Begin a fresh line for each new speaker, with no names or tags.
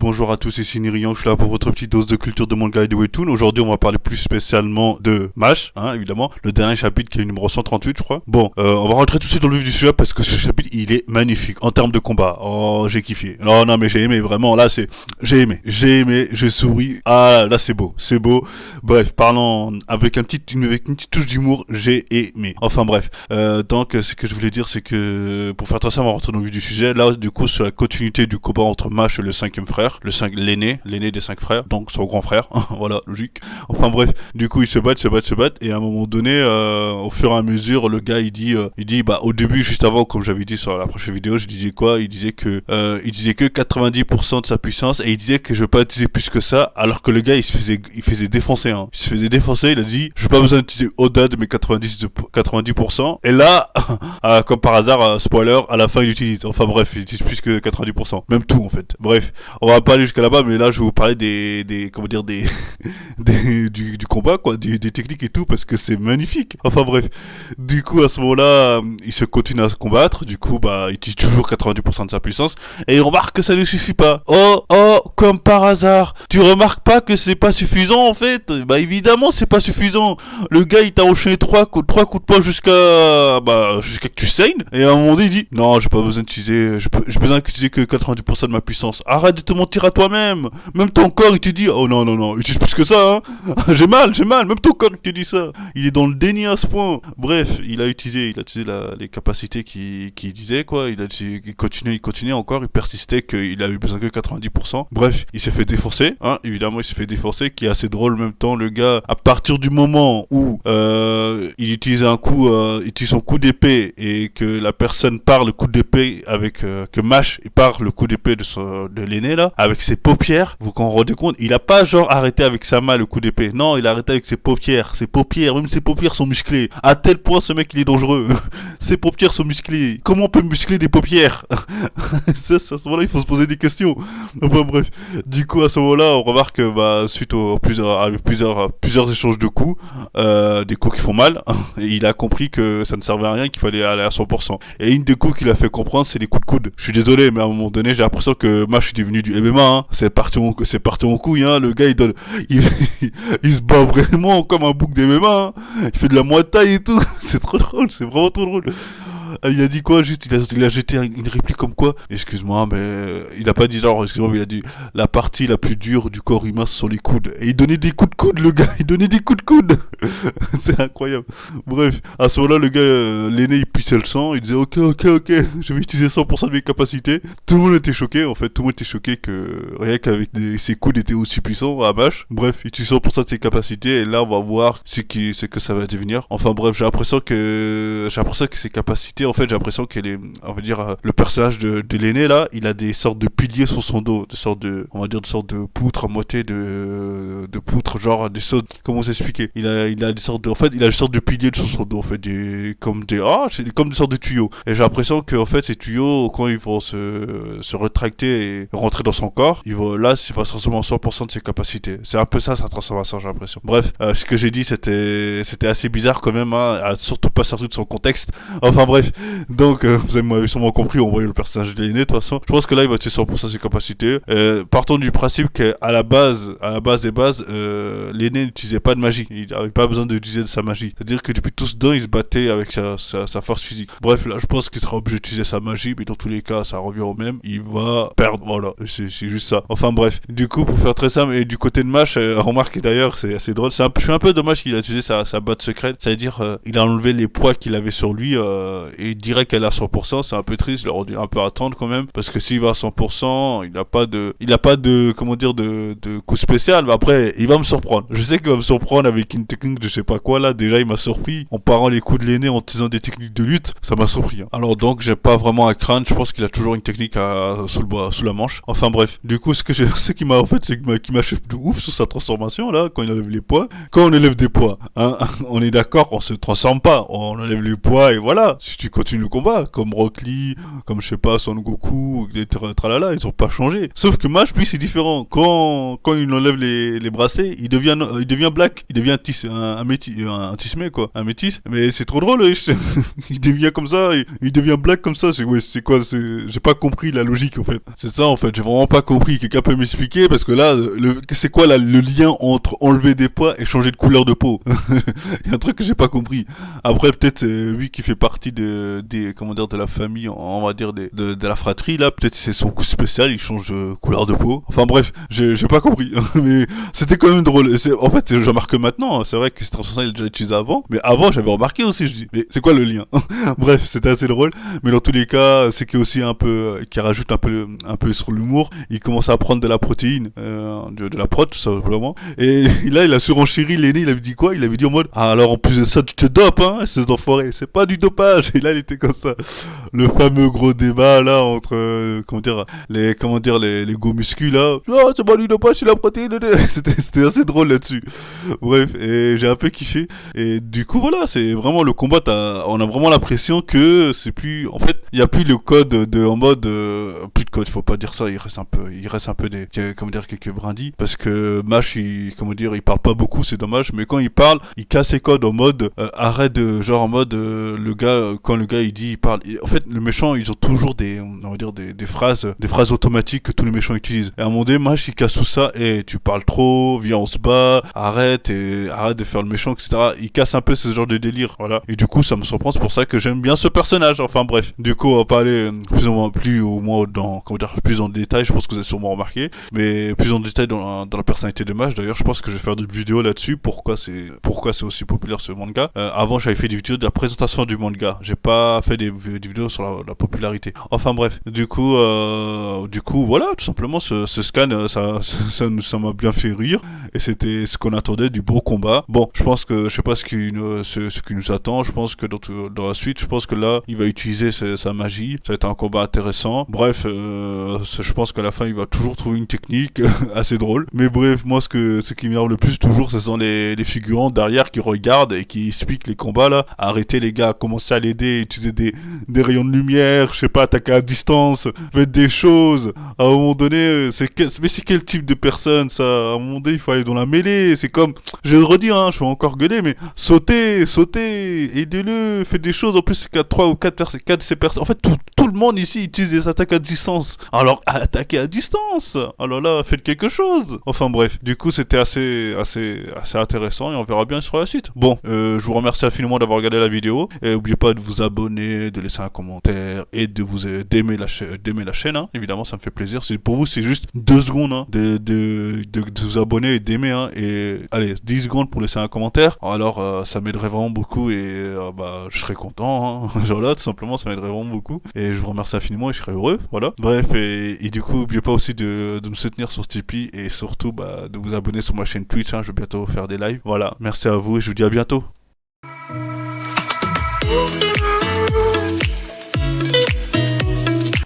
Bonjour à tous, ici Nirian, je suis là pour votre petite dose de culture de manga et de webtoon. Aujourd'hui, on va parler plus spécialement de MASH, évidemment, le dernier chapitre qui est le numéro 138, je crois. Bon, on va rentrer tout de suite dans le vif du sujet parce que ce chapitre, il est magnifique en termes de combat. Oh, j'ai kiffé. Non, mais j'ai aimé, vraiment, là, j'ai aimé, j'ai souri. Ah, là, c'est beau. Bref, parlant avec une petite touche d'humour, j'ai aimé. Enfin, bref. Donc, ce que je voulais dire, c'est que, pour faire très simple, on va rentrer dans le vif du sujet. Là, du coup, sur la continuité du combat entre MASH et le cinquième frère, l'aîné des 5 frères, donc son grand frère, voilà, logique. Enfin bref, du coup ils se battent, et à un moment donné, au fur et à mesure, le gars il dit, bah au début, juste avant, comme j'avais dit sur la prochaine vidéo, je disais quoi, il disait que 90% de sa puissance, et il disait que je vais pas utiliser plus que ça, alors que le gars il se faisait défoncer, il a dit, je n'ai pas besoin d'utiliser au-delà de mes 90%, et là, comme par hasard, spoiler, à la fin il utilise, enfin bref, il utilise plus que 90%, même tout en fait. Bref, on va pas aller jusqu'à là-bas, mais là je vais vous parler du combat, quoi, des techniques et tout, parce que c'est magnifique. Enfin bref, du coup à ce moment-là, il se continue à se combattre, du coup bah il utilise toujours 90% de sa puissance, et il remarque que ça ne suffit pas. Oh, comme par hasard, tu remarques pas que c'est pas suffisant en fait? Bah évidemment c'est pas suffisant. Le gars il t'a enchaîné 3 coups de poing jusqu'à que tu saignes, et à un moment donné il dit, non j'ai pas besoin d'utiliser, j'ai besoin d'utiliser que 90% de ma puissance. Arrête de te mentir à toi-même. Même ton corps il te dit, oh non, utilise plus que ça, j'ai mal, même ton corps il te dit ça. Il est dans le déni à ce point. Bref, il a utilisé les capacités qu'il disait, quoi. Il continuait encore, il persistait qu'il avait besoin que 90%. Bref, il s'est fait défoncer, évidemment il s'est fait défoncer, qui est assez drôle en même temps. Le gars, à partir du moment où il utilise son coup d'épée, et que la personne part le coup d'épée avec que MASH il part le coup d'épée de l'aîné là, avec ses paupières, vous vous rendez compte, il a pas genre arrêté avec sa main le coup d'épée, non, il a arrêté avec ses paupières, même ses paupières sont musclées, à tel point ce mec il est dangereux. Ses paupières sont musclées, comment on peut muscler des paupières? À ce moment-là il faut se poser des questions. Enfin bref, du coup à ce moment-là on remarque que suite à plusieurs échanges de coups, des coups qui font mal, et il a compris que ça ne servait à rien, qu'il fallait aller à 100%. Et une des coups qu'il a fait comprendre, c'est les coups de coude. Je suis désolé, mais à un moment donné j'ai l'impression que MASH est devenu du MMA, c'est parti en couille, le gars il se bat vraiment comme un bouc d'MMA, il fait de la muay thai et tout. C'est trop drôle, c'est vraiment trop drôle. Il a dit quoi, juste il a jeté une réplique comme quoi, excuse-moi mais il a pas dit genre excuse-moi, mais il a dit la partie la plus dure du corps humain ce sont les coudes, et il donnait des coups de coude, le gars, c'est incroyable. Bref, à ce moment-là le gars, l'aîné il pissait le sang, il disait ok, je vais utiliser 100% de mes capacités. Tout le monde était choqué, en fait, que rien qu'avec ses coudes étaient aussi puissants à MASH. Bref, il utilise 100% de ses capacités, et là on va voir ce que ça va devenir. Enfin bref, j'ai l'impression que ses capacités, en fait, j'ai l'impression on va dire, le personnage de l'aîné là, il a des sortes de piliers sur son dos, des sortes de poutres à moitié de poutres, genre des sortes, comment s'expliquer, il a des sortes de piliers sur son dos, en fait, comme des sortes de tuyaux. Et j'ai l'impression que en fait ces tuyaux, quand ils vont se rétracter et rentrer dans son corps, il va se transformer en 100% de ses capacités. C'est un peu ça sa transformation, j'ai l'impression. Bref, ce que j'ai dit c'était assez bizarre quand même, surtout pas sorti de son contexte. Enfin bref, donc vous avez sûrement compris, on voit le personnage de l'aîné. De toute façon, je pense que là il va tuer 100% de ses capacités. Partons du principe qu'à la base des bases, l'aîné n'utilisait pas de magie, il n'avait pas besoin d'utiliser de sa magie, c'est à dire que depuis tout ce temps il se battait avec sa force physique. Bref, là je pense qu'il sera obligé d'utiliser sa magie, mais dans tous les cas ça revient au même, il va perdre, voilà, c'est juste ça. Enfin bref, du coup pour faire très simple, et du côté de MASH, remarque d'ailleurs c'est assez drôle, je suis un peu dommage qu'il a utilisé sa botte secrète, c'est à dire il a enlevé les poids qu'il avait sur lui, et il dirait qu'elle est à 100%, c'est un peu triste, je leur dis un peu attendre quand même, parce que s'il va à 100%, il n'a pas de comment dire, de coup spécial, mais après il va me surprendre, je sais qu'il va me surprendre avec une technique de je sais pas quoi là, déjà il m'a surpris en parant les coups de l'aîné en utilisant des techniques de lutte, ça m'a surpris. Alors donc j'ai pas vraiment à craindre, je pense qu'il a toujours une technique sous la manche. Enfin bref, du coup ce qui m'a chef de ouf sur sa transformation là, quand il enlève les poids, quand on élève des poids, on est d'accord, on se transforme pas, on enlève les poids et voilà, si tu qui continuent le combat, comme Rock Lee, comme je sais pas, Son Goku, et tralala, ils ont pas changé. Sauf que Mash, lui, c'est différent. Quand il enlève les bracelets, il devient black, il devient un métis, un tismé quoi, un métis. Mais c'est trop drôle, il devient comme ça, il devient black comme ça. C'est quoi, j'ai pas compris la logique en fait. C'est ça en fait, j'ai vraiment pas compris. Quelqu'un peut m'expliquer parce que là, c'est quoi le lien entre enlever des poids et changer de couleur de peau? Il y a un truc que j'ai pas compris. Après peut-être lui qui fait partie comment dire, de la famille, on va dire de la fratrie là, peut-être c'est son coup spécial, il change de couleur de peau. Enfin bref, j'ai pas compris. Mais c'était quand même drôle. En fait, je remarque maintenant, c'est vrai que cette transformation il est déjà utilisé avant, mais avant j'avais remarqué aussi, je dis mais c'est quoi le lien? Bref, c'était assez drôle, mais dans tous les cas, c'est qui aussi un peu qui rajoute un peu sur l'humour, il commence à prendre de la protéine, de la prot tout simplement. Et là, il a surenchéri, l'aîné, il avait dit quoi? Il avait dit en mode ah, alors en plus de ça, tu te dopes hein, espèce d'enfoiré, c'est pas du dopage. Et là, il était comme ça. Le fameux gros débat là entre les go muscu là. Non, c'est pas du dopage, c'est la protéine. C'était assez drôle là-dessus. Bref, et j'ai un peu kiffé. Et du coup, voilà, c'est vraiment le combat. On a vraiment l'impression que c'est plus. En fait, il y a plus le code en mode. Plus de code, faut pas dire ça. Il reste un peu quelques brindilles. Parce que Mash, il parle pas beaucoup, c'est dommage. Mais quand il parle, il casse ses codes en mode arrête de. Genre en mode quand le gars il dit, il parle. En fait, le méchant, ils ont toujours des phrases automatiques que tous les méchants utilisent. Et à un moment donné, Mash, il casse tout ça. Et tu parles trop, viens, on se bat, arrête de faire le méchant, etc. Il casse un peu ce genre de délire, voilà. Et du coup, ça me surprend, c'est pour ça que j'aime bien ce personnage. Enfin bref, du coup, on va pas aller plus en détail, je pense que vous avez sûrement remarqué, mais plus en détail dans la personnalité de Mash. D'ailleurs, je pense que je vais faire d'autres vidéos là-dessus, pourquoi c'est aussi populaire ce manga. Avant, j'avais fait des vidéos de la présentation du manga, j'ai pas fait des vidéos sur la popularité. Enfin bref, du coup, voilà, tout simplement, ce scan, ça m'a bien fait rire, et c'était ce qu'on attendait du beau combat. Bon, je pense que, je sais pas ce qui nous attend, je pense que dans la suite, je pense que là, il va utiliser sa magie, ça va être un combat intéressant. Bref, je pense qu'à la fin, il va toujours trouver une technique assez drôle. Mais bref, moi, ce qui m'énerve le plus toujours, ce sont les figurants derrière qui regardent et qui expliquent les combats là. Arrêtez les gars, commencez à l'aider, utilisez des rayons de lumière, je sais pas, attaquez à distance, faites des choses. À un moment donné, c'est quel type de personne ça? À un moment donné, il faut aller dans la mêlée. C'est comme, je le redis, hein, je vais encore gueuler, mais sautez, aidez-le, faites des choses. En plus, c'est qu'à 3 ou 4 de ces personnes. En fait, tout le monde ici utilise des attaques à distance. Alors, attaquez à distance. Alors là, faites quelque chose. Enfin bref, du coup, c'était assez intéressant et on verra bien sur la suite. Bon, je vous remercie infiniment d'avoir regardé la vidéo. Et n'oubliez pas de vous abonner, de laisser un commentaire et d'aimer la chaîne. Hein. Évidemment, ça me fait plaisir. Pour vous, c'est juste 2 secondes hein, de vous abonner et d'aimer. Hein, et allez, 10 secondes pour laisser un commentaire. Alors, ça m'aiderait vraiment beaucoup et je serais content. Hein. Genre là, tout simplement, ça m'aiderait vraiment beaucoup. Et je vous remercie infiniment et je serais heureux. Voilà. Bref, et du coup, n'oubliez pas aussi de me soutenir sur Tipeee et surtout de vous abonner sur ma chaîne Twitch. Hein. Je vais bientôt faire des lives. Voilà. Merci à vous et je vous dis à bientôt.